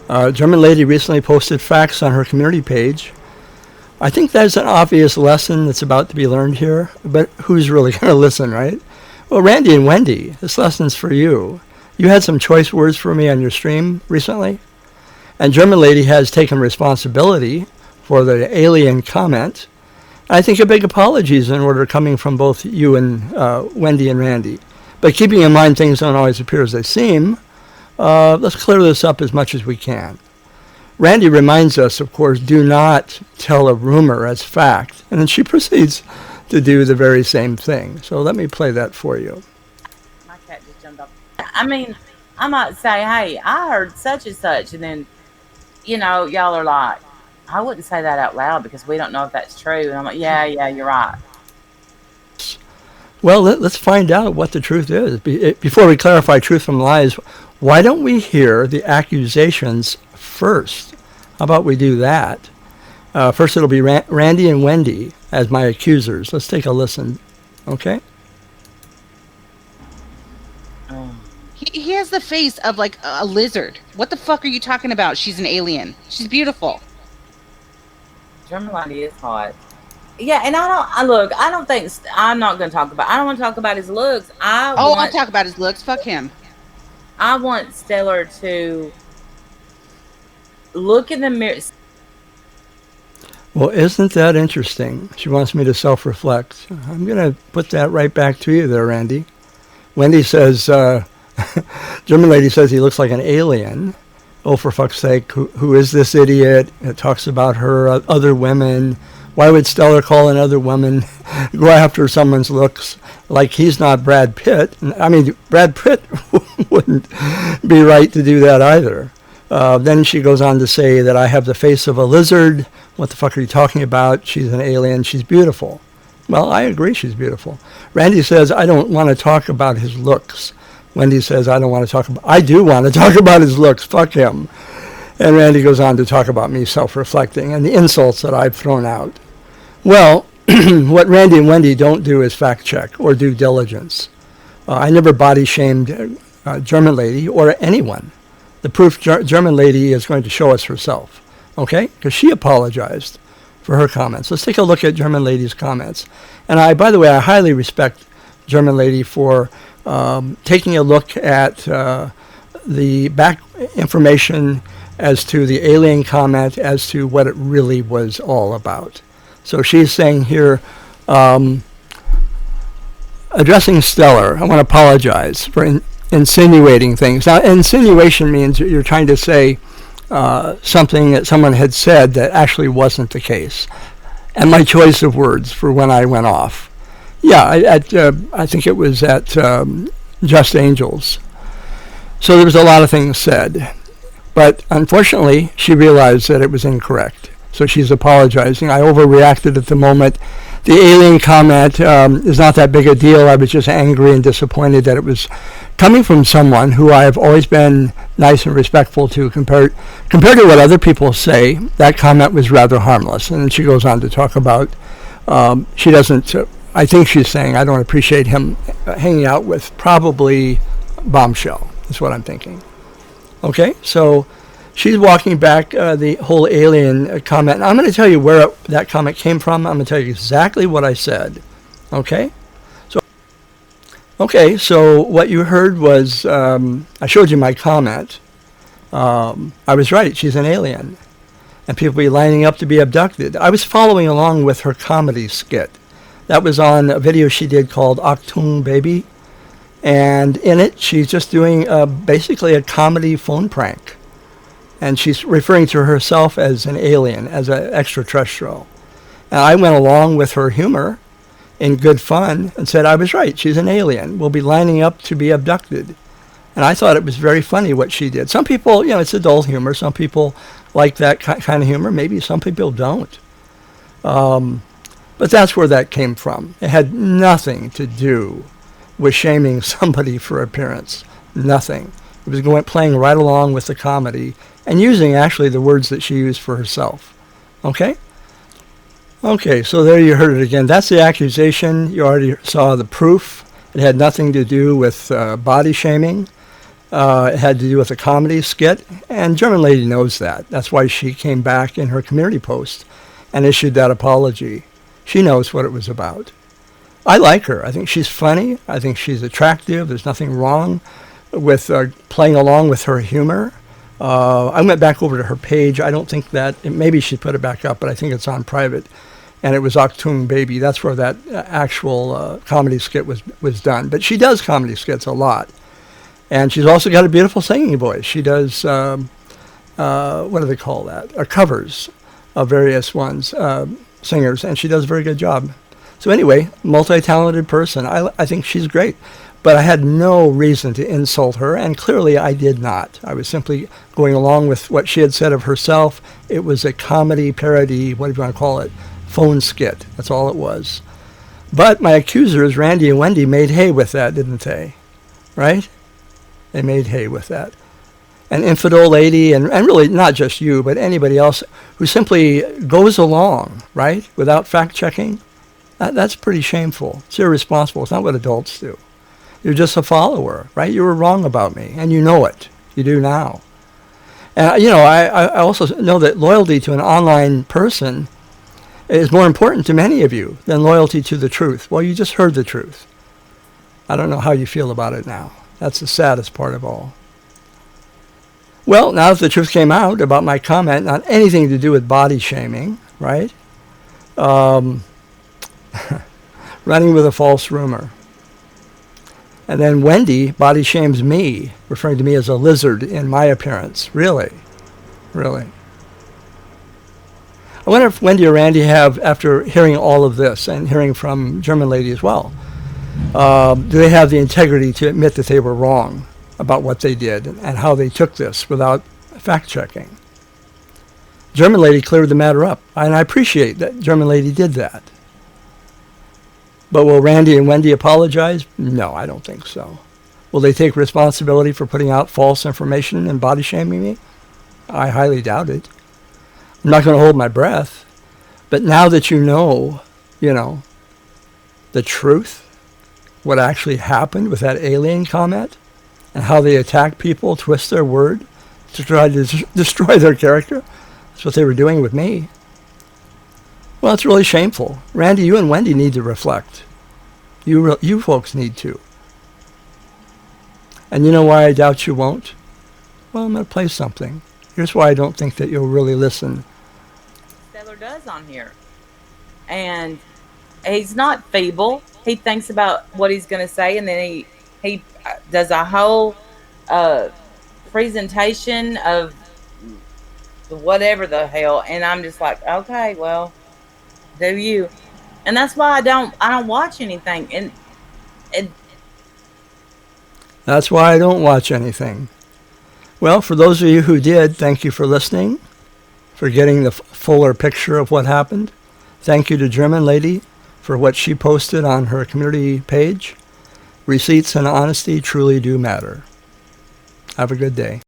German lady recently posted facts on her community page. I think that's an obvious lesson that's about to be learned here, but who's really going to listen, right? Well, Randy and Wendy, this lesson's for you. You had some choice words for me on your stream recently, and German lady has taken responsibility for the alien comment. I think a big apology is in order coming from both you and Wendy and Randy. But keeping in mind things don't always appear as they seem, let's clear this up as much as we can. Randy reminds us, of course, do not tell a rumor as fact. And then she proceeds to do the very same thing. So let me play that for you. My cat just jumped off. I mean, I might say, hey, I heard such and such. And then, y'all are like, I wouldn't say that out loud because we don't know if that's true. And I'm like, yeah, you're right. Well, let's find out what the truth is. Before we clarify truth from lies, why don't we hear the accusations first? How about we do that? First, it'll be Randy and Wendy as my accusers. Let's take a listen, okay? He has the face of like a lizard. What the fuck are you talking about? She's an alien. She's beautiful. German lady is hot. Yeah, and I don't think I'm not going to talk about. I don't want to talk about his looks. I'll talk about his looks. Fuck him. I want Stellar to look in the mirror. Well, isn't that interesting? She wants me to self-reflect. I'm going to put that right back to you there, Randy. Wendy says, German lady says he looks like an alien. Oh, for fuck's sake, who is this idiot? It talks about her, other women. Why would Stellar call another woman, go after someone's looks like he's not Brad Pitt? I mean, Brad Pitt wouldn't be right to do that either. Then she goes on to say that I have the face of a lizard. What the fuck are you talking about? She's an alien. She's beautiful. Well, I agree she's beautiful. Randy says, I don't want to talk about his looks. Wendy says, I do want to talk about his looks. Fuck him. And Randy goes on to talk about me self-reflecting and the insults that I've thrown out. Well, what Randy and Wendy don't do is fact check or due diligence. I never body shamed German lady or anyone. The proof German lady is going to show us herself, okay? Because she apologized for her comments. Let's take a look at German lady's comments. And by the way, I highly respect German lady for taking a look at the back information as to the alien comment, as to what it really was all about. So she's saying here, addressing Stellar, I want to apologize for insinuating things. Now, insinuation means you're trying to say something that someone had said that actually wasn't the case. And my choice of words for when I went off. Yeah, I think it was at Just Angels. So there was a lot of things said. But unfortunately, she realized that it was incorrect. So she's apologizing. I overreacted at the moment. The alien comment is not that big a deal. I was just angry and disappointed that it was coming from someone who I have always been nice and respectful to. Compared to what other people say, that comment was rather harmless. And then she goes on to talk about she doesn't, I think she's saying, I don't appreciate him hanging out with probably Bombshell, is what I'm thinking. Okay, so she's walking back the whole alien comment. And I'm going to tell you where that comment came from. I'm going to tell you exactly what I said. Okay? So what you heard was, I showed you my comment. I was right. She's an alien. And people be lining up to be abducted. I was following along with her comedy skit. That was on a video she did called Achtung Baby. And in it, she's just doing basically a comedy phone prank. And she's referring to herself as an alien, as an extraterrestrial. And I went along with her humor in good fun and said, I was right, she's an alien. We'll be lining up to be abducted. And I thought it was very funny what she did. Some people, it's adult humor. Some people like that kind of humor. Maybe some people don't. But that's where that came from. It had nothing to do with shaming somebody for appearance. Nothing. It was playing right along with the comedy and using actually the words that she used for herself. Okay? Okay, so there you heard it again. That's the accusation. You already saw the proof. It had nothing to do with body shaming. It had to do with a comedy skit, and German lady knows that. That's why she came back in her community post and issued that apology. She knows what it was about. I like her. I think she's funny. I think she's attractive. There's nothing wrong with playing along with her humor. I went back over to her page. I don't think that, maybe she put it back up, but I think it's on private. And it was Achtung Baby. That's where that actual comedy skit was done. But she does comedy skits a lot. And she's also got a beautiful singing voice. She does, what do they call that? Covers of various ones, singers. And she does a very good job. So anyway, multi-talented person. I think she's great. But I had no reason to insult her, and clearly I did not. I was simply going along with what she had said of herself. It was a comedy, parody, whatever you want to call it, phone skit. That's all it was. But my accusers, Randi and Wendy, made hay with that, didn't they? Right? They made hay with that. An infidel lady, and really not just you, but anybody else who simply goes along, right, without fact-checking, that's pretty shameful. It's irresponsible. It's not what adults do. You're just a follower, right? You were wrong about me, and you know it. You do now. And, I also know that loyalty to an online person is more important to many of you than loyalty to the truth. Well, you just heard the truth. I don't know how you feel about it now. That's the saddest part of all. Well, now that the truth came out about my comment, not anything to do with body shaming, right? Running with a false rumor. And then Wendy body shames me, referring to me as a lizard in my appearance. Really? Really? I wonder if Wendy or Randi have, after hearing all of this and hearing from German lady as well, do they have the integrity to admit that they were wrong about what they did and how they took this without fact-checking? German lady cleared the matter up, and I appreciate that German lady did that. But will Randi and Wendy apologize? No, I don't think so. Will they take responsibility for putting out false information and body shaming me? I highly doubt it. I'm not going to hold my breath. But now that you know, the truth, what actually happened with that alien comment, and how they attack people, twist their word to try to destroy their character, that's what they were doing with me. Well, it's really shameful. Randi, you and Wendy need to reflect. You folks need to. And you know why I doubt you won't? Well, I'm going to play something. Here's why I don't think that you'll really listen. Stellar does on here. And he's not feeble. He thinks about what he's going to say, and then he does a whole presentation of whatever the hell, and I'm just like, okay, well, do you? And that's why I don't watch anything, and that's why I don't watch anything. Well, for those of you who did, thank you for listening, for getting the fuller picture of what happened. Thank you to German lady for what she posted on her community page. Receipts and honesty truly do matter. Have a good day.